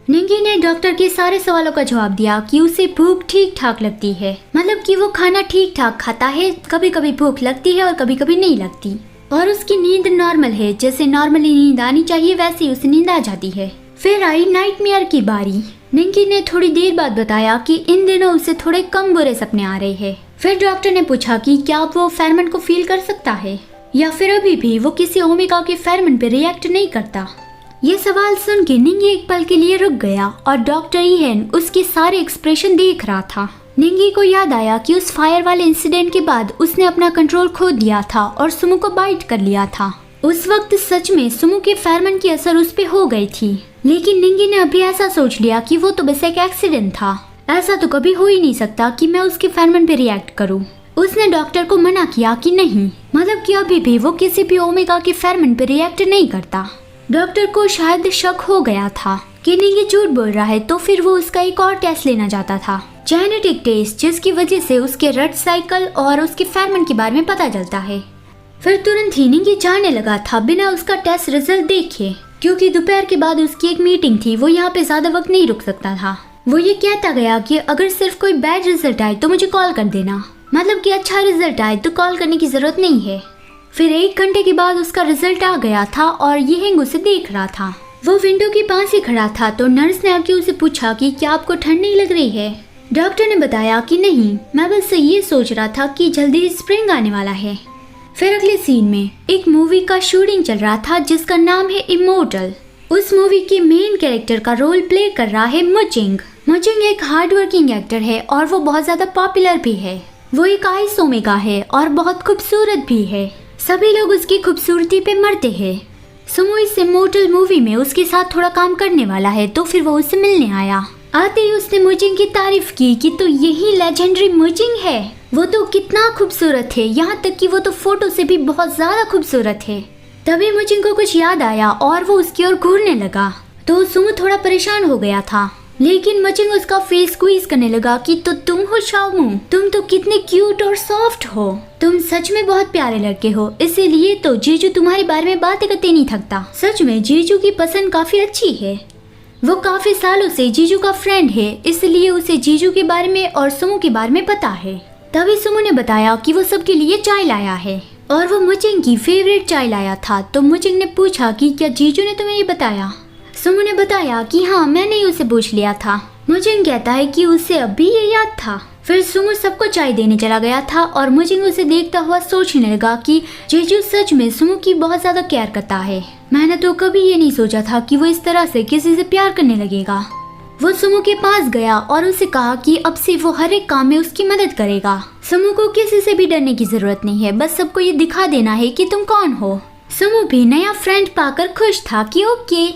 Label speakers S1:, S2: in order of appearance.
S1: निंगी ने डॉक्टर के सारे सवालों का जवाब दिया कि उसे भूख ठीक ठाक लगती है, मतलब कि वो खाना ठीक ठाक खाता है, कभी कभी भूख लगती है और कभी कभी नहीं लगती, और उसकी नींद नॉर्मल है, जैसे नॉर्मली नींद आनी चाहिए वैसे उसे नींद आ जाती है। फिर आई नाइटमेयर की बारी। निंगी ने थोड़ी देर बाद बताया कि इन दिनों उसे थोड़े कम बुरे सपने आ रहे हैं। फिर डॉक्टर ने पूछा कि क्या वो फेरोमोन को फील कर सकता है या फिर अभी भी वो किसी ओमेगा के फेरोमोन पे रिएक्ट नहीं करता। ये सवाल सुन के निंगी एक पल के लिए रुक गया और डॉक्टर ईहन उसके सारे एक्सप्रेशन देख रहा था। निंगी को याद आया कि उस फायर वाले इंसिडेंट के बाद उसने अपना कंट्रोल खो दिया था और सुमो को बाइट कर लिया था। उस वक्त सच में सुमो के फेरोमोन की असर उस पे हो गई थी, लेकिन निंगी ने अभी ऐसा सोच लिया कि वो तो बस एक एक्सीडेंट था, ऐसा तो कभी हो ही नहीं सकता कि मैं उसके फेरोमोन पे रिएक्ट करूं। उसने डॉक्टर को मना किया कि नहीं, मतलब कि अभी भी वो किसी भी ओमेगा के फेरोमोन पे रिएक्ट नहीं करता। डॉक्टर को शायद शक हो गया था कि निंगी झूठ बोल रहा है, तो फिर वो उसका एक और टेस्ट लेना चाहता था, जेनेटिक टेस्ट, जिसकी वजह से उसके ब्लड साइकिल और उसके फेरोमोन के बारे में पता चलता है। फिर तुरंत ही निंगी जाने लगा था बिना उसका टेस्ट रिजल्ट देखे, क्योंकि दोपहर के बाद उसकी एक मीटिंग थी, वो यहाँ पे ज्यादा वक्त नहीं रुक सकता था। वो ये कहता गया कि अगर सिर्फ कोई बैड रिजल्ट आए तो मुझे कॉल कर देना, मतलब कि अच्छा रिजल्ट आए तो कॉल करने की जरूरत नहीं है। फिर 1 घंटे के बाद उसका रिजल्ट आ गया था और यिहेंग उसे देख रहा था। वो विंडो के पास ही खड़ा था, तो नर्स ने आके उसे पूछा कि क्या आपको ठंड नहीं लग रही है। डॉक्टर ने बताया कि नहीं, मैं बस ये सोच रहा था कि जल्दी स्प्रिंग आने वाला है। फिर अगले सीन में एक मूवी का शूटिंग चल रहा था जिसका नाम है इमोर्टल। उस मूवी के मेन कैरेक्टर का रोल प्ले कर रहा है मुचिंग। मुचिंग एक हार्ड वर्किंग एक्टर है और वो बहुत ज्यादा पॉपुलर भी है। वो एक आइस ओमेगा है और बहुत खूबसूरत भी है, सभी लोग उसकी खूबसूरती पे मरते हैं। सुमो इस इमोर्टल मूवी में उसके साथ थोड़ा काम करने वाला है, तो फिर वो उससे मिलने आया। आते ही उसने मुचिंग की तारीफ की कि तो यही लेजेंडरी मुचिंग है, वो तो कितना खूबसूरत है, यहाँ तक कि वो तो फोटो से भी बहुत ज्यादा खूबसूरत है। तभी मुचिंग को कुछ याद आया और वो उसकी ओर घूरने लगा, तो सुमो थोड़ा परेशान हो गया था, लेकिन मुचिंग उसका फेस स्क्वीज करने लगा कि तो तुम हो शाओमू, तुम तो कितने क्यूट और सॉफ्ट हो, तुम सच में बहुत प्यारे लड़के हो, इसीलिए तो जीजू तुम्हारे बारे में बातें करते नहीं थकता। सच में जीजू की पसंद काफी अच्छी है, वो काफी सालों से जीजू का फ्रेंड है, इसलिए उसे जीजू के बारे में और सुमो के बारे में पता है। तभी सुमो ने बताया कि वो सबके लिए चाय लाया है और वो मुचिंग की फेवरेट चाय लाया था। तो मुचिंग ने पूछा कि क्या जीजू ने तुम्हें ये बताया। सुमो ने बताया कि हाँ, मैंने ही उसे पूछ लिया था। मुचिंग कहता है कि उसे अभी ये याद था। फिर सुमो सबको चाय देने चला गया था और मुचिंग उसे देखता हुआ सोचने लगा कि जीजू सच में सुमो की बहुत ज्यादा केयर करता है। मैंने तो कभी ये नहीं सोचा था कि वो इस तरह से किसी से प्यार करने लगेगा। वो सुमो के पास गया और उसे कहा कि अब से वो हर एक काम में उसकी मदद करेगा। सुमो को किसी से भी डरने की जरूरत नहीं है, बस सबको ये दिखा देना है कि तुम कौन हो। सुमो भी नया फ्रेंड पाकर खुश था कि ओके